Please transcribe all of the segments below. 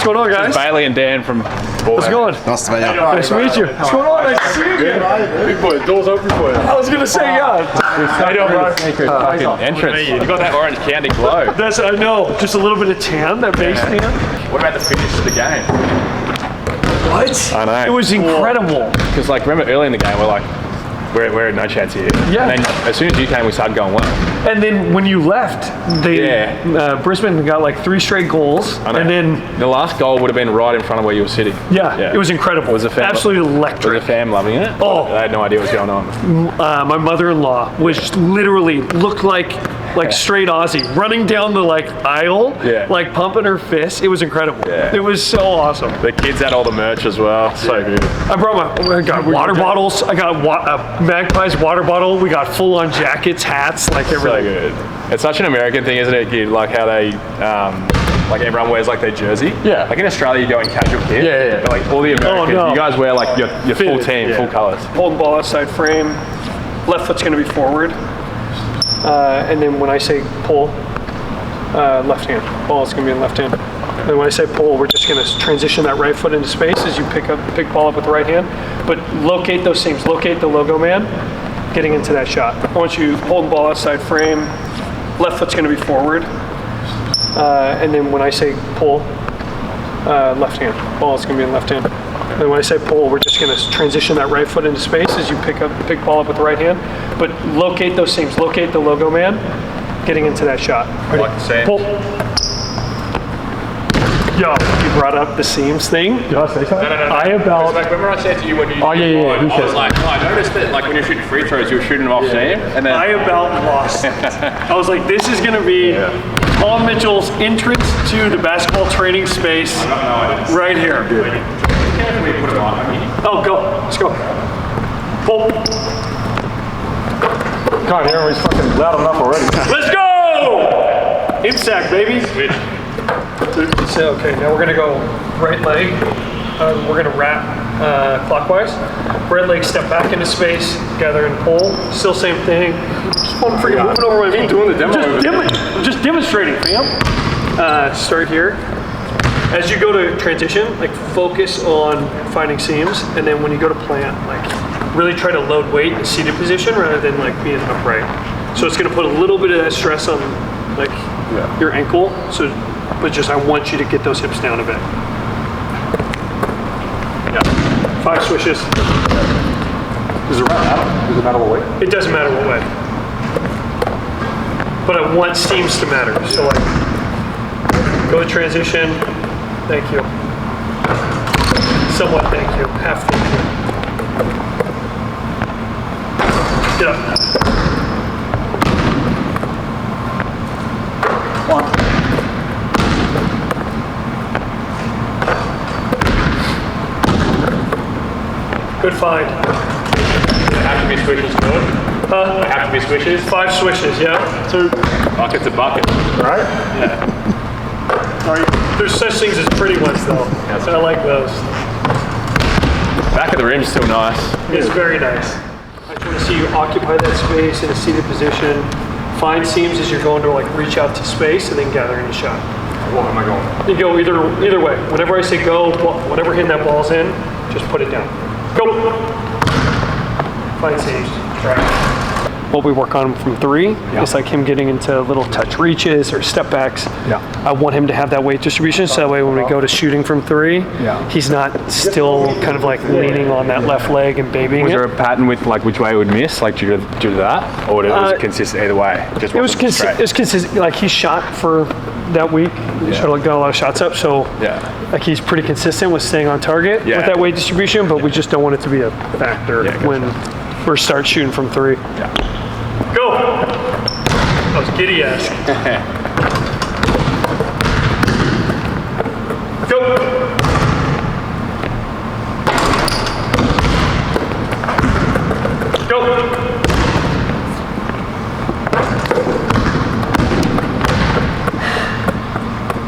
What's going on, guys? Bailey and Dan from How's it going? Nice to meet you. Nice to meet you. What's going on? Nice to see you again. Big boy, doors open for you. I was gonna say, yeah. I don't know. Entrance. You got that orange candy glow. That's, I know. Just a little bit of tan, that base tan. What about the finish of the game? What? I know. It was incredible. Because like, remember early in the game, we're like, we're no chance here. Yeah. And then as soon as you came, we started going well. And then when you left, Brisbane got like 3 straight goals. I know. And then the last goal would have been right in front of where you were sitting. yeah, it was incredible. It was a fan. Absolutely Was electric. the fam loving it? Oh. I had no idea what was going on. My mother-in-law was literally looked like straight Aussie, running down the aisle, like pumping her fist. It was incredible. Yeah. It was so awesome. The kids had all the merch as well. So good. I got water bottles. I got Magpie's water bottle. We got full-on jackets, hats, like So everything. good. It's such an American thing, isn't it, kid? Like how they, like everyone wears like their jersey. Yeah. Like in Australia, you go in casual kit. Yeah. But like all the Americans, no. you guys wear like your full Fitted, team, yeah. full colours. Holding ball outside frame. Left foot's going to be forward. And then when I say pull, left hand. Ball's going to be in left hand. And when I say pull, we're just going to transition that right foot into space as you pick ball up with the right hand. But locate those seams. Locate the logo man getting into that shot. I want you holding ball outside frame. Left foot's going to be forward. And then when I say pull, left hand. Ball's going to be in left hand. And when I say pull, we're just going to transition that right foot into space as you pick ball up with the right hand. But locate those seams. Locate the logo man getting into that shot. I like the same. Pull. Yo, you brought up the seams thing. Did I say something? No. I about. Like, remember I said to you when you I was like, I noticed that like when you're shooting free throws, you were shooting them off seam, and then I about lost it. I was like, this is going to be Tom Mitchell's entrance to the basketball training space right here. we put them on. Oh, go. Let's go. Pull. Can't hear him, he's fucking loud enough already. Let's go! Imsack, baby. So, okay, now we're going to go right leg. We're going to wrap clockwise. Right leg, step back into space, gather and pull. Still same thing. Just one freaking moving over my feet. doing the demo. I'm just demonstrating, fam. Start here. As you go to transition, like focus on finding seams, and then when you go to plant, like really try to load weight in seated position rather than like being upright. So it's going to put a little bit of that stress on like your ankle. So, but just I want you to get those hips down a bit. Yeah, 5 swishes. Does it matter? Does it matter what way? It doesn't matter what way. But I want seams to matter. So like, go to transition. Thank you. Somewhat thank you. Half thank you. Get up. One. Good find. It have to be swishes, good. Huh? It have to be swishes. 5 swishes, yeah. 2. Bucket's a bucket. Right? Yeah. All right. There's such things as pretty ones though. So I like those. Back of the rim's still nice. It's very nice. I just want to see you occupy that space in a seated position. Find seams as you're going to like reach out to space and then gather in the shot. What am I going? You go either way. Whenever I say go, whatever hand that ball's in, just put it down. Go. Find seams. Right. What we work on from 3 is like him getting into little touch reaches or step backs. Yeah. I want him to have that weight distribution so that way when we go to shooting from 3, he's not still kind of like leaning on that left leg and babying Was it. there a pattern with like which way it would miss, like due to that, or was it consistent either way? It was consistent. Like he shot for that week. He got a lot of shots up, so like he's pretty consistent with staying on target with that weight distribution. But we just don't want it to be a factor when we start shooting from 3. Go. That was Giddey-esque. Go. Go.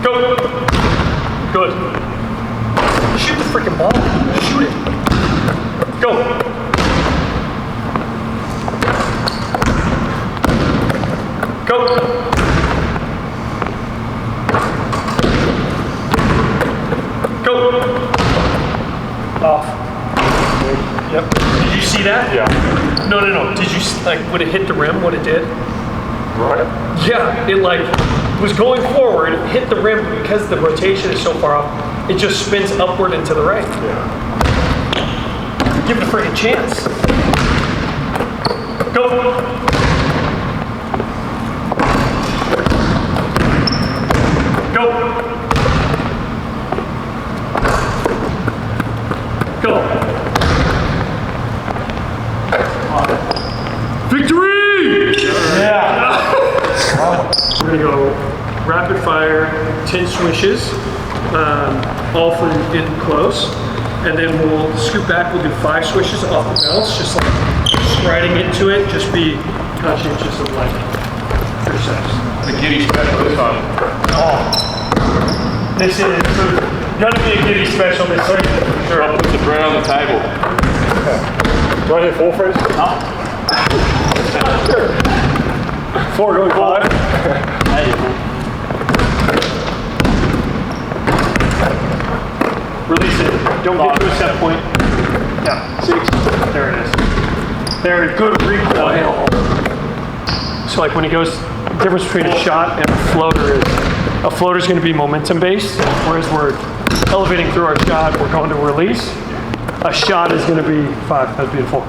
Go. Good. Shoot the freaking ball. Shoot it. Go. Go. that? Yeah. No. Did you like when it hit the rim? What it did? Right. Yeah, it like was going forward, hit the rim, but because the rotation is so far off, it just spins upward and to the right. Yeah. Give it a freaking chance. Go. Go. Go. Victory! Yeah. We're gonna go rapid fire, 10 swishes, all from in close. And then we'll scoot back, we'll do 5 swishes off the bounce, just like striding into it, just be conscientious of like your steps. The Giddey special this time. Oh, this is gonna be a Giddey special this week. Sure, I'll put the bread on the table. Do I hit 4 first? No. 4 going 5. Release it. Don't get to a set point. Yeah, 6. There it is. There, good recoil. So like when he goes, the difference between a shot and a floater is going to be momentum based, whereas we're elevating through our shot, we're going to release. A shot is going to be 5. That's beautiful.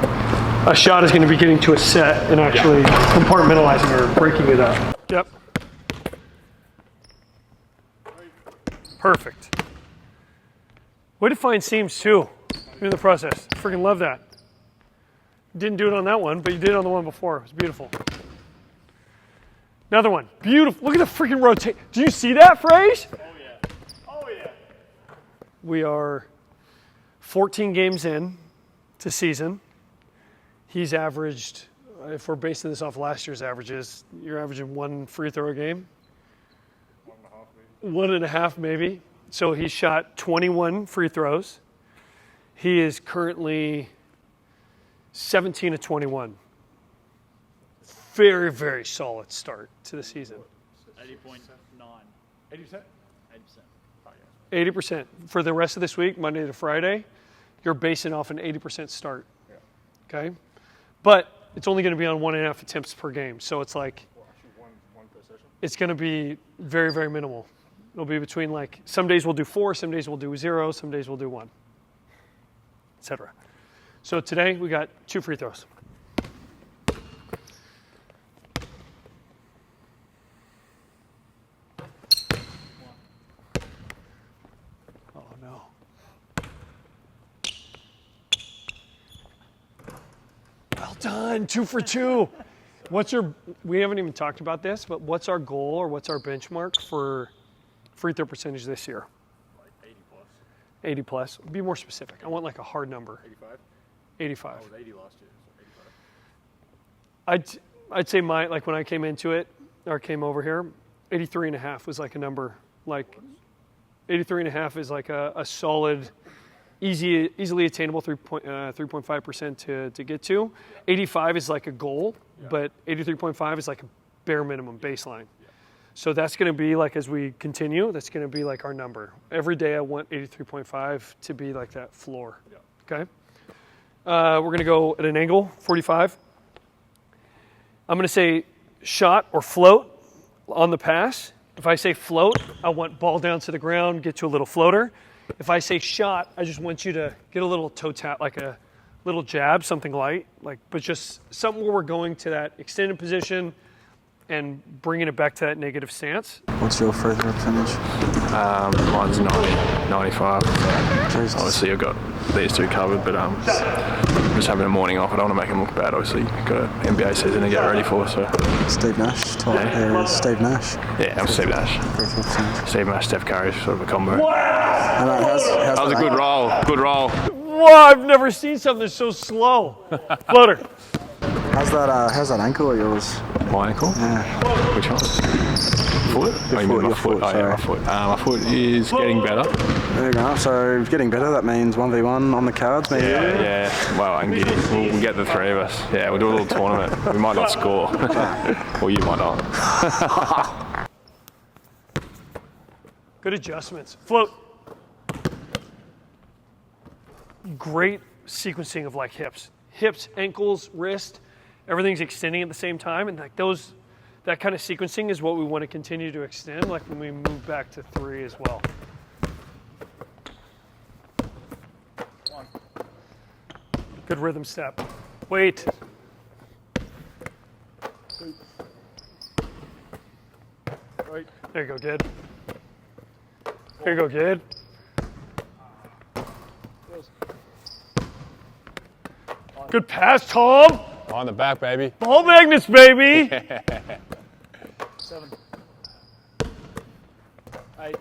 A shot is going to be getting to a set and actually compartmentalizing or breaking it up. Yep. Perfect. Way to find seams too in the process. Freaking love that. Didn't do it on that one, but you did it on the one before. It was beautiful. Another one. Beautiful. Look at the freaking rotate. Do you see that, Frage? Oh yeah. Oh yeah. We are 14 games in to season. He's averaged, if we're basing this off last year's averages, you're averaging 1 free throw a game? 1.5 maybe. So he shot 21 free throws. He is currently 17 of 21. Very, very solid start to the season. 80.9. 80%? 80%. 80%. For the rest of this week, Monday to Friday, you're basing off an 80% start. Yeah. Okay? But it's only going to be on 1.5 attempts per game. So it's like, One per session? it's going to be very, very minimal. It'll be between like, some days we'll do 4, some days we'll do 0, some days we'll do 1, etc. So today we got 2 free throws. Oh no. Well done, 2 for 2. We haven't even talked about this, but what's our goal or what's our benchmark for free throw percentage this year? Like 80 plus. 80 plus. Be more specific. I want like a hard number. 85? 85. I was 80 last year, so 85. I'd say like when I came into it or came over here, 83.5 was like a number. Like 83.5 is like a solid, easily attainable 3.5% to get to. 85 is like a goal, but 83.5 is like a bare minimum baseline. So that's going to be like, as we continue, that's going to be like our number. Every day I want 83.5 to be like that floor. Okay? We're going to go at an angle, 45. I'm going to say shot or float on the pass. If I say float, I want ball down to the ground, get to a little floater. If I say shot, I just want you to get a little toe tap, like a little jab, something light, but just something where we're going to that extended position and bringing it back to that negative stance. What's your free throw percentage? Mine's 95. Jesus. Obviously, I've got these 2 covered, but I'm just having a morning off. I don't want to make them look bad. Obviously, got an NBA season to get ready for. So Steve Nash, top here is Steve Nash. yeah, I'm Steve Nash. Free throw percentage. Steve Nash, Steph Curry, sort of a combo. And, how's That was a good roll. Good roll. Whoa, I've never seen something so slow. Floater. How's that ankle of yours? My ankle. Yeah. Which one? Foot? Oh, you mean my foot? Oh, yeah, my foot. My foot is getting better. There you go. So getting better, that means 1v1 on the cards, maybe? Yeah. Well, I'm Giddey. We'll get the 3 of us. Yeah, we'll do a little tournament. We might not score. Or you might not. Good adjustments. Float. Great sequencing of like hips. hips, ankles, wrist, everything's extending at the same time, and like that kind of sequencing is what we want to continue to extend, like when we move back to 3 as well. Good rhythm step. Wait. Right. There you go, Gid. There you go, Gid. Good pass, Tom. On the back, baby. Ball magnets, baby. 7. 8.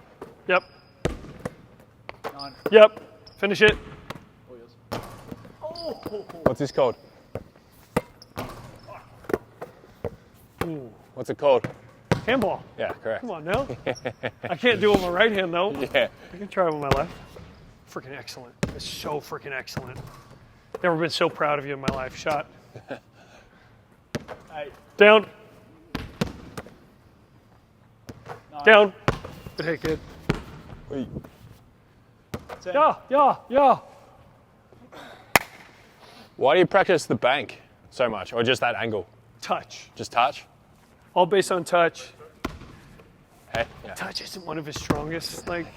Yep. 9. Yep. Finish it. What's this called? Ooh. What's it called? Handball. Yeah, correct. Come on now. I can't do it with my right hand though. Yeah. I can try it with my left. Freaking excellent. It's so freaking excellent. Never been so proud of you in my life. Shot. 8. Down. 9. Down. Good hit, kid. Wait. 10. Yeah. Why do you practice the bank so much, or just that angle? Touch. Just touch? All based on touch. Hey? Yeah. Touch isn't one of his strongest. Like,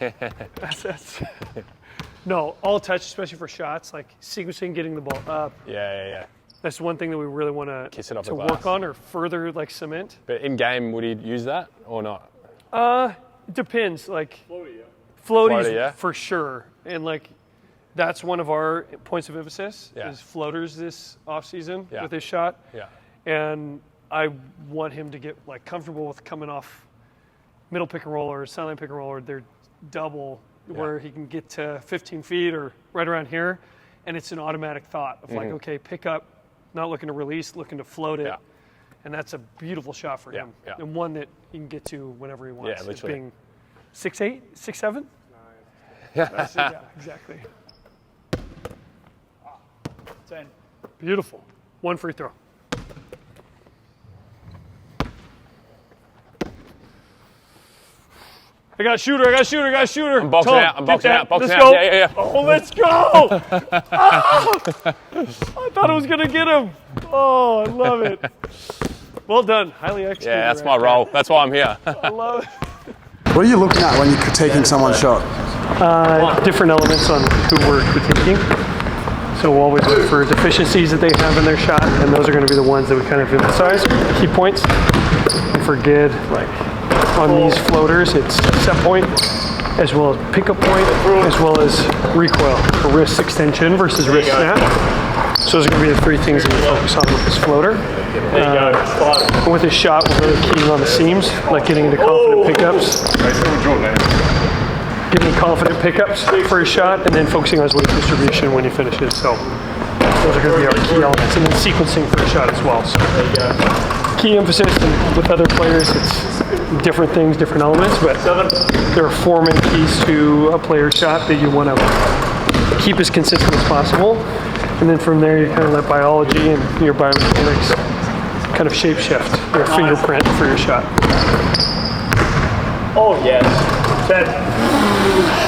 that's no, all touch, especially for shots, like sequencing, getting the ball up. Yeah. That's one thing that we really want Kiss it off to the work glass. on or further like cement. But in game, would he use that or not? It depends. Like Floaty, floaties, yeah. for sure, and like that's one of our points of emphasis Yeah. is floaters this off season Yeah. with his shot. Yeah. And I want him to get like comfortable with coming off middle pick and roll or sideline pick and roll or their double where he can get to 15 feet or right around here. And it's an automatic thought of like, okay, pick up, not looking to release, looking to float it. Yeah. And that's a beautiful shot for him. Yeah. And one that he can get to whenever he wants. Yeah, literally. Being 6'8", 6'7"? Yeah. Yeah, exactly. 10. Beautiful. One free throw. I got a shooter. I'm boxing Tom, out, get that. boxing Let's out. go. Yeah. Oh, let's go. I thought I was going to get him. Oh, I love it. Well done. Highly executed. Yeah, that's right my there. role. That's why I'm here. I love it. What are you looking at when you're critiquing someone's shot? Different elements on who we're critiquing. So we'll always look for deficiencies that they have in their shot, and those are going to be the ones that we kind of emphasize, key points. And for Gid, like on these floaters, it's set point, as well as pickup point, as well as recoil, for wrist extension versus wrist snap. So those are going to be the 3 things that we focus on with this floater. And with his shot, we're really keying on the seams, like getting into confident pickups. Getting confident pickups for his shot, and then focusing on his weight distribution when he finishes. So those are going to be our key elements, and then sequencing for the shot as well. So key emphasis, and with other players, it's different things, different elements, but there are 4 main keys to a player's shot that you want to keep as consistent as possible. And then from there, you kind of let biology and your biomechanics kind of shape shift your fingerprint for your shot. Oh, yes. 10.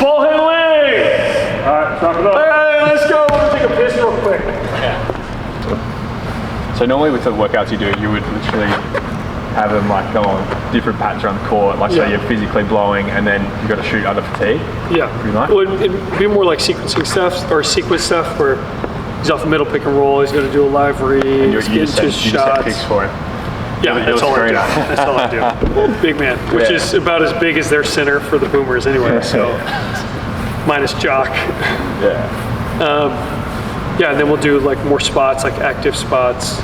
Ball handling! All right, wrap it up. Hey, let's go. We'll take a piss real quick. So normally with the workouts you do, you would literally have them like go on different patterns around the court, like so you're physically blowing and then you've got to shoot under fatigue. Yeah. Pretty much. Well, it'd be more like sequencing stuff or sequence stuff where he's off the middle pick and roll, he's going to do a live read, And he's you getting just to set, his you just set shots. picks for him. Yeah, that's all I do. That's all I do. Big man, which is about as big as their center for the Boomers anyway, so minus Jock. Yeah, and then we'll do like more spots, like active spots.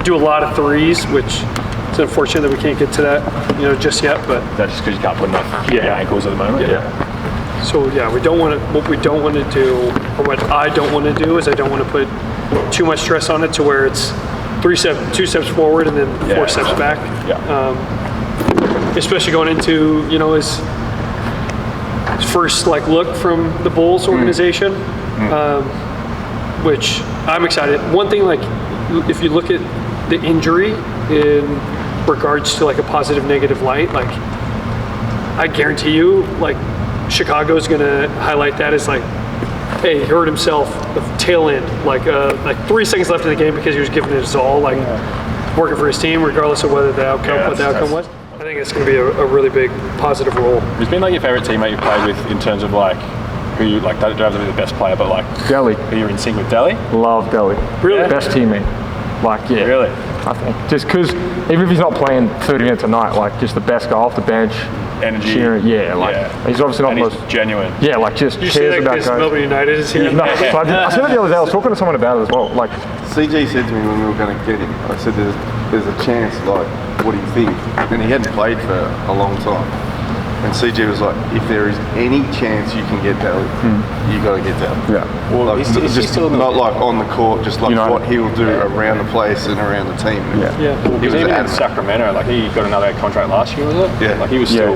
Do a lot of threes, which it's unfortunate that we can't get to that, just yet, but That's just because you can't put enough ankles at the moment. so yeah, we don't want to. What we don't want to do, or what I don't want to do, is I don't want to put too much stress on it to where it's 2 steps forward and then 4 steps back. Especially going into his first look from the Bulls organization, which I'm excited. One thing, if you look at the injury in regards to a positive negative light, I guarantee you Chicago's gonna highlight that as hey, he hurt himself the tail end, like 3 seconds left in the game because he was giving it his all, like working for his team, regardless of whether the outcome, what the outcome was. I think it's going to be a really big positive role. Who's been like your favourite teammate you played with in terms of like who you like? Don't have to be the best player, but like Delhi. who you're in sync with? Delhi? Love Delhi. Really? Best teammate. Like, yeah. Really? I think. Just because, even if he's not playing 30 minutes a night, like, just the best guy off the bench. Energy. Cheering, yeah, like, he's obviously not And the he's most. genuine. Yeah, like, just You see cares that about because guys. Melbourne United is here? No, so I said it the other day, I was talking to someone about it as well. Like, CJ said to me when we were going to get him, I said, there's a chance, like, what do you think? And he hadn't played for a long time. And CJ was like, if there is any chance you can get Daly, you got to get Daly. yeah. Well, Like, he's just still not like on the court, just like United. what he'll do around the place and around the team. Yeah. Yeah. He was even in Sacramento. Like he got another contract last year, was it? Yeah. Like he was still.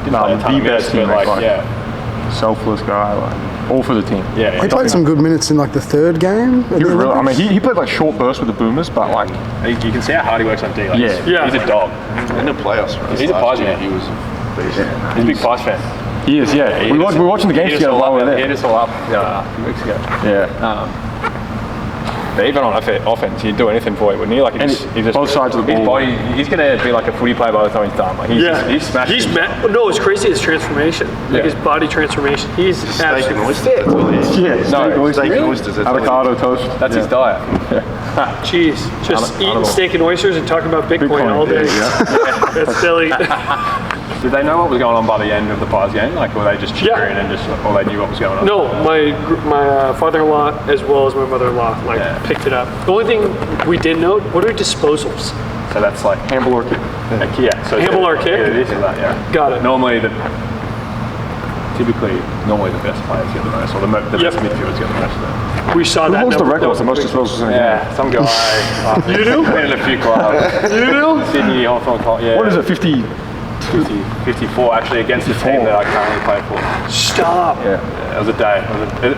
Didn't play a ton the of minutes, best but teammate, like, yeah, Selfless guy, like, all for the team. yeah. He played some good minutes in like the third game. He was really, I mean, he played like short bursts with the Boomers, but like, You can see how hard he works on D. Like, Yeah. he's a dog. In the playoffs, right? He's a last Pies year, man. He was a beast. He's a big Pies fan. he is, yeah. We were watching the games together while we were He there. hit us all up a few weeks ago. Yeah. But even on offense, he'd do anything for you, wouldn't he? Like he And just both sides of the his ball. body, he's going to be like a footy player by the time he's done. Like he's smashed. No, it's crazy his transformation, like Yeah. his body transformation. He's Steak and absolutely oysters, that's all he is. Yeah. No, Steak and oysters, that's all he is. Avocado toast. That's his diet. Jeez, just eating steak and oysters and talking about Bitcoin all day. That's silly. Did they know what was going on by the end of the Pies game? Like, were they just cheering and just, or they knew what was going on? No, my father-in-law as well as my mother-in-law picked it up. The only thing we did note, what are disposals? So that's like Handball or kick. yeah. So Handball or kick? Yeah, it is that. Yeah. Got it. Normally the best players get the most, or the best midfielders get the most. We saw Who that. holds the number. record for most disposals in a game? Yeah, some guy. You do? Been in a few clubs. You do? Sydney, Hawthorn, yeah. What is it, 50? 54 actually against the team that I currently play for. Stop. Yeah, it was a day.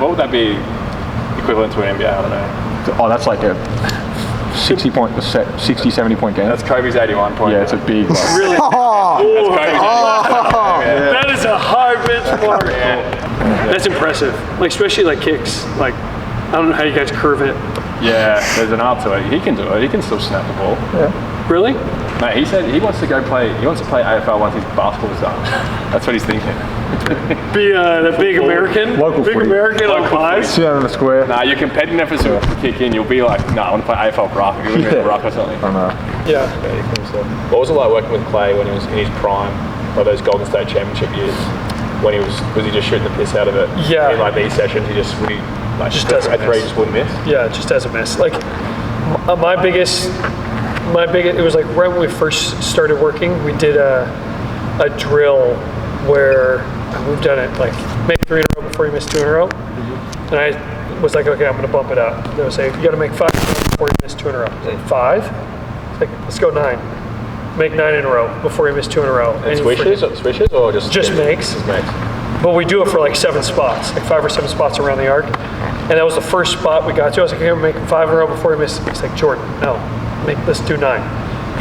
What would that be equivalent to an NBA? I don't know. Oh, that's like a 60, 70 point game. That's Kobe's 81 point. Yeah, it's a big. Like, Really? That's Kobe's 81. That is a high benchmark. That's impressive. Like especially like kicks. Like I don't know how you guys curve it. Yeah, there's an art to it. He can do it. He can still snap the ball. Really? Mate, he said he wants to go play. He wants to play AFL once his basketball's done. That's what he's thinking. Be the big American. Local big footy. American on pies. sit down in the square. Nah, you're competitiveness to kick in. You'll be like, nah, I want to play AFL graphic. You'll be a ruck or something. I know. Yeah. What was it like working with Clay when he was in his prime, or those Golden State Championship years? When he was he just shooting the piss out of it? Yeah. In like these sessions, he just would Just doesn't at three, miss. just wouldn't miss. Yeah, it just does a miss. Like my biggest, it was like right when we first started working, we did a drill where we've done it like make 3 in a row before you miss 2 in a row. And I was like, okay, I'm going to bump it up. They would say, you got to make 5 in a row before you miss 2 in a row. I say, 5? It's like, let's go 9. Make 9 in a row before you miss 2 in a row. And swishes or just makes. Just makes. But we do it for like 7 spots, like 5 or 7 spots around the arc. And that was the first spot we got to. I was like, okay, make 5 in a row before you miss. He's like, Jordan, no, let's do 9.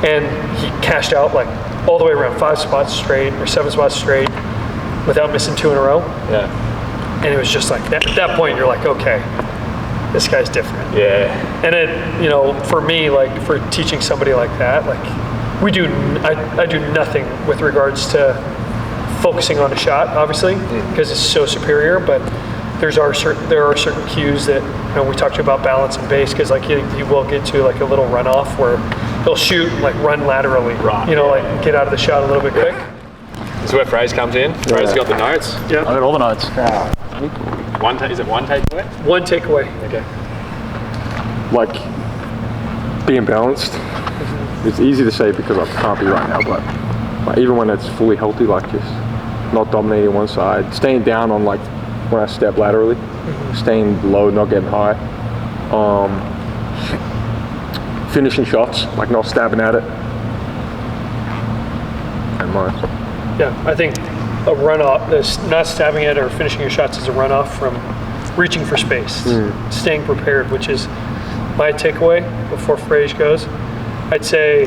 And he cashed out like all the way around 5 spots straight or 7 spots straight without missing 2 in a row. Yeah. And it was just like, at that point, you're like, okay, this guy's different. Yeah. And it, for me, like for teaching somebody like that, like I do nothing with regards to focusing on a shot, obviously, because it's so superior, but there are certain cues that we talked to you about balance and base, because like he will get to like a little runoff where he'll shoot and like run laterally, like get out of the shot a little bit quick. This is where Fraser comes in. Fraser's got the notes. Yeah. I got all the notes. Is it one takeaway? One takeaway. Okay. Like being balanced. It's easy to say because I can't be right now, but like, even when it's fully healthy, like just not dominating one side, staying down on like when I step laterally, staying low, not getting high, finishing shots, like not stabbing at it, and mine. Yeah, I think a runoff, not stabbing it or finishing your shots is a runoff from reaching for space, staying prepared, which is my takeaway before Frage goes. I'd say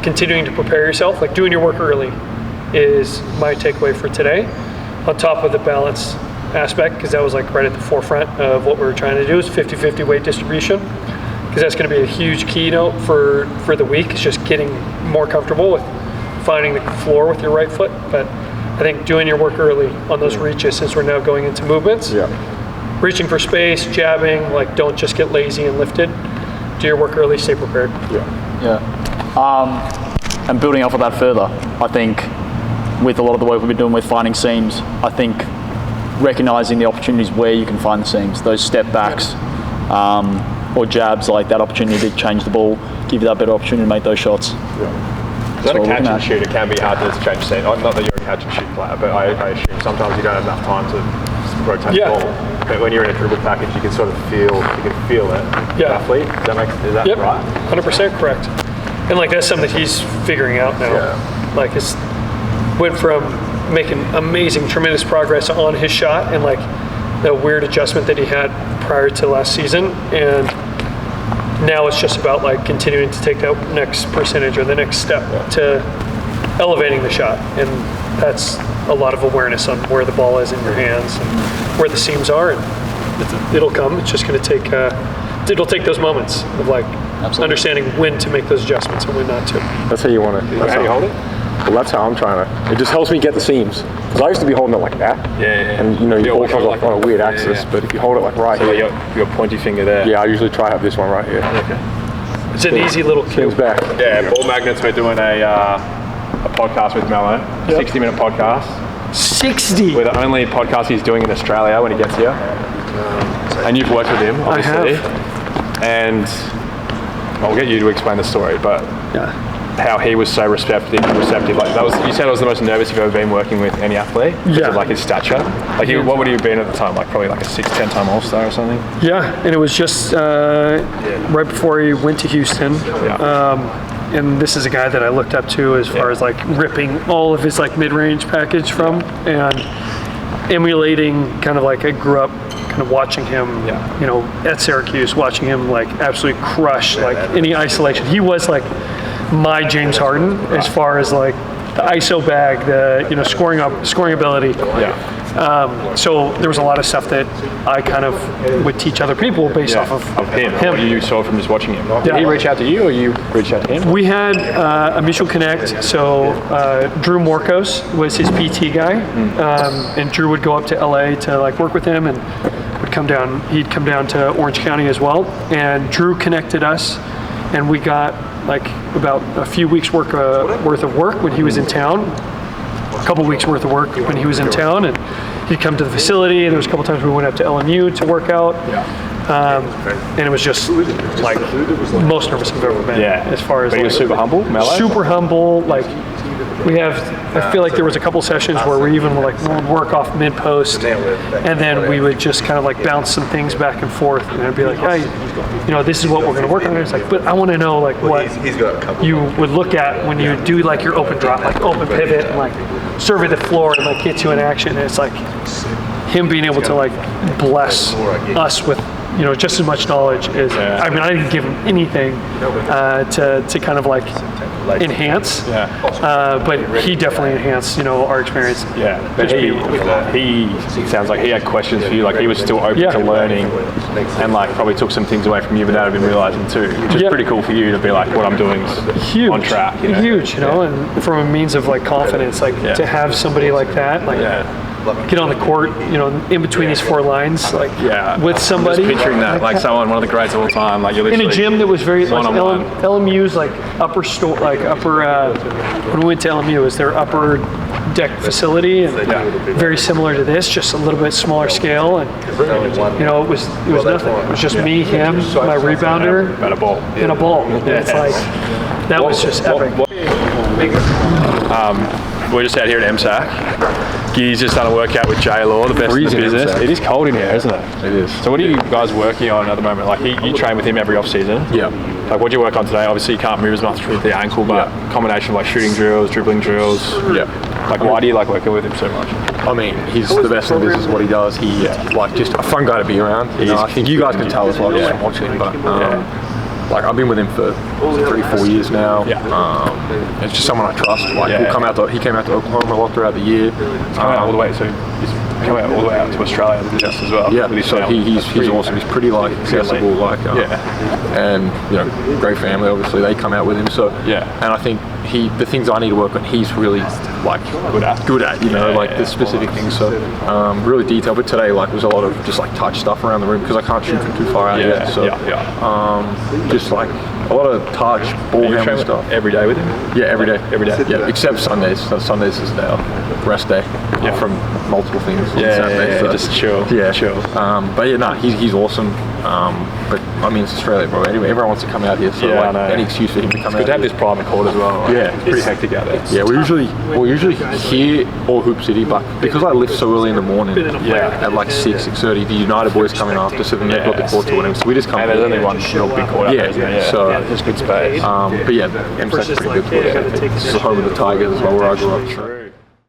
continuing to prepare yourself, like doing your work early, is my takeaway for today. On top of the balance aspect, because that was like right at the forefront of what we were trying to do, is 50-50 weight distribution, because that's going to be a huge keynote for the week. Is just getting more comfortable with finding the floor with your right foot. But I think doing your work early on those reaches, since we're now going into movements, reaching for space, jabbing, like don't just get lazy and lifted. Do your work early, stay prepared. And building off of that further, I think with a lot of the work we've been doing with finding seams, I think recognizing the opportunities where you can find the seams, those step backs or jabs, like that opportunity to change the ball, give you that better opportunity to make those shots. Is that a catch and shoot? It can be hard to change scene. Not that you're a catch and shoot player, but I assume sometimes you don't have enough time to rotate the ball. But when you're in a dribble package, you can sort of feel it. Roughly. Is that right? 100% correct. And like that's something that he's figuring out now. Like it's went from making amazing, tremendous progress on his shot and like the weird adjustment that he had prior to last season, and now it's just about like continuing to take that next percentage or the next step to elevating the shot, and that's a lot of awareness on where the ball is in your hands and where the seams are, and it'll come. It's just going to take it'll take those moments of like understanding when to make those adjustments and when not to. That's how you want it. How do you hold it? Well, that's how I'm trying to. It just helps me get the seams. Because I used to be holding it like that. And you know, your ball comes off on a weird axis, but if you hold it like right here. Your pointy finger there. Yeah, I usually try to have this one right here. It's an easy little cue. Spins back. Yeah, Ball Magnets, we're doing a podcast with Mello. 60-minute podcast. 60? We're the only podcast he's doing in Australia when he gets here. And you've worked with him, obviously. I have. And I'll get you to explain the story, but how he was so receptive. Like that was, you said it was the most nervous you've ever been working with any athlete because of like his stature. Like what would he have been at the time? Like probably like a 6-10 time All-Star or something. Yeah, and it was just right before he went to Houston. And this is a guy that I looked up to as far as like ripping all of his like mid-range package from and emulating kind of like I grew up kind of watching him, you know, at Syracuse, watching him like absolutely crush like any isolation. He was like my James Harden as far as like the ISO bag, the scoring ability. So there was a lot of stuff that I kind of would teach other people based off of him. What you saw from just watching him. Did he reach out to you, or you reached out to him? We had a mutual connect. So Drew Morkos was his PT guy, and Drew would go up to LA to like work with him, and would come down. He'd come down to Orange County as well, and Drew connected us, and we got like about a few weeks worth of work when he was in town. A couple weeks worth of work when he was in town, and he'd come to the facility, and there was a couple times we went up to LMU to work out, and it was just like most nervous I've ever been. As far as but he was super humble, Mellow? Super humble. Like I feel like there was a couple sessions where we even would work off mid post, and then we would just kind of like bounce some things back and forth, and I'd be like, hey, you know, this is what we're going to work on. And it's like, but I want to know like what you would look at when you do like your open drop, like open pivot, and like survey the floor and like get you in action. And it's like him being able to like bless us with, you know, just as much knowledge as I mean, I didn't give him anything to kind of like enhance, but he definitely enhanced, you know, our experience. But he sounds like he had questions for you. Like he was still open to learning, and like probably took some things away from you without even realizing too. Which is pretty cool for you to be like, what I'm doing is huge, on track. You know? Huge, you know, and from a means of like confidence, like to have somebody like that, like. Get on the court, you know, in between these four lines, like with somebody. I'm just picturing that, like someone, one of the greats of all time, like you're literally in a gym that was very like one-on-one. LMU's like upper when we went to LMU, it was their upper deck facility, and very similar to this, just a little bit smaller scale, and you know, it was nothing. It was just me, him, my rebounder, and a ball. And a ball. And it's like that was just epic. We're just out here at MSAC. Giddey's just done a workout with J Law, the best in the business. It is cold in here, isn't it? It is. So what are you guys working on at the moment? Like you train with him every off season. Like what do you work on today? Obviously you can't move as much with the ankle, but combination of like shooting drills, dribbling drills. Like why do you like working with him so much? I mean, he's the best in the business. What he does, he's like just a fun guy to be around. You know, I think you guys can tell as well just from watching him. But like I've been with him for 3-4 years now. Yeah. It's just someone I trust. Like Yeah. he came out to Oklahoma a lot throughout the year. He's come out all the way to Australia just as well. Yeah, with his so family. he's awesome. He's pretty like accessible, like and you know, great family. Obviously, they come out with him. So and I think the things I need to work on, he's really like good at. You know, like the specific things. So really detailed. But today, like, was a lot of just like touch stuff around the room because I can't shoot from too far out yet. So just like a lot of touch, ball handling stuff. Every day with him? Yeah, every day. Every day. Yeah, except Sundays. So Sundays is their rest day from multiple things. Yeah, just chill. Yeah, chill. But yeah, no, he's awesome. But I mean, it's Australia, bro. Anyway, everyone wants to come out here, so like, any excuse for him to come out. Good to have this private court as well. Like, yeah, it's pretty hectic out there. Yeah, we're usually here or Hoop City, but because I lift so early in the morning, at like 6:30, the United boys coming after, so then they've got the court to win, so we just come. And there's only one real big court out there, isn't there? So there's good space. but yeah, MSAC's pretty good. It's the home of the Tigers as well, where I grew up.